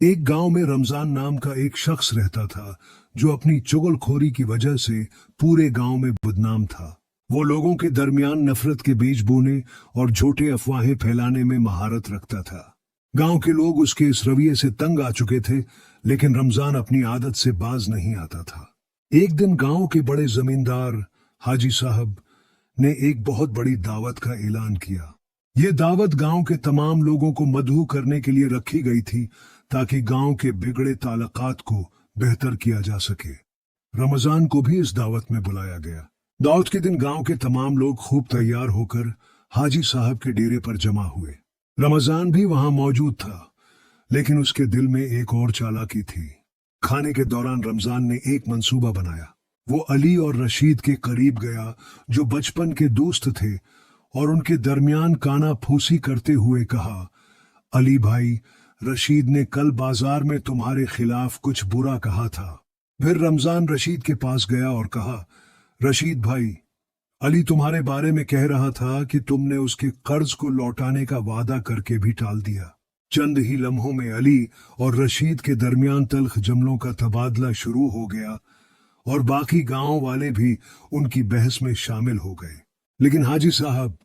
एक गांव में रमजान नाम का एक शख्स रहता था जो अपनी चुगलखोरी की वजह से पूरे गांव में बदनाम था। वो लोगों के दरमियान नफरत के बीज बोने और झूठे अफवाहें फैलाने में महारत रखता था। गांव के लोग उसके इस रवैये से तंग आ चुके थे, लेकिन रमजान अपनी आदत से बाज नहीं आता था। एक दिन गांव के बड़े जमींदार हाजी साहब ने एक बहुत बड़ी दावत का ऐलान किया। ये दावत गांव के तमाम लोगों को मदहू करने के लिए रखी गई थी, ताकि गांव के बिगड़े ताल्लुकात को बेहतर किया जा सके। रमजान को भी इस दावत में बुलाया गया। दावत के दिन गांव के तमाम लोग खूब तैयार होकर हाजी साहब के डेरे पर जमा हुए। रमजान भी वहां मौजूद था, लेकिन उसके दिल में एक और चालाकी थी। खाने के दौरान रमजान ने एक मंसूबा बनाया। वो अली और रशीद के करीब गया, जो बचपन के दोस्त थे, और उनके दरमियान काना फूसी करते हुए कहा, अली भाई, रशीद ने कल बाजार में तुम्हारे खिलाफ कुछ बुरा कहा था। फिर रमजान रशीद के पास गया और कहा, रशीद भाई, अली तुम्हारे बारे में कह रहा था कि तुमने उसके कर्ज को लौटाने का वादा करके भी टाल दिया। चंद ही लम्हों में अली और रशीद के दरमियान तल्ख जमलों का तबादला शुरू हो गया और बाकी गांव वाले भी उनकी बहस में शामिल हो गए। लेकिन हाजी साहब,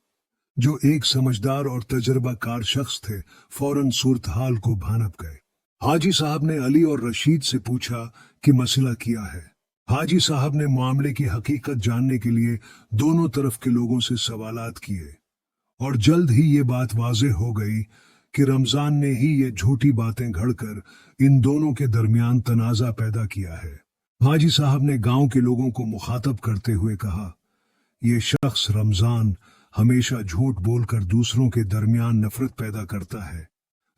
जो एक समझदार और तजर्बाकार शख्स थे, फौरन सूरत हाल को भानप गए। हाजी साहब ने अली और रशीद से पूछा कि मसला क्या है। हाजी साहब ने मामले की हकीकत जानने के लिए दोनों तरफ के लोगों से सवालात किए, और जल्द ही ये बात वाज़ेह हो गई कि रमजान ने ही ये झूठी बातें घड़कर इन दोनों के दरमियान तनाज़ा पैदा किया है। हाजी साहब ने गांव के लोगों को मुखातब करते हुए कहा, ये शख्स रमजान हमेशा झूठ बोलकर दूसरों के दरमियान नफरत पैदा करता है।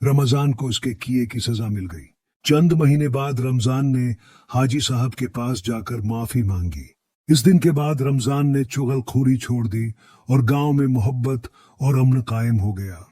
रमजान को उसके किए की सजा मिल गई। चंद महीने बाद रमजान ने हाजी साहब के पास जाकर माफी मांगी। इस दिन के बाद रमजान ने चुगलखोरी छोड़ दी और गांव में मोहब्बत और अमन कायम हो गया।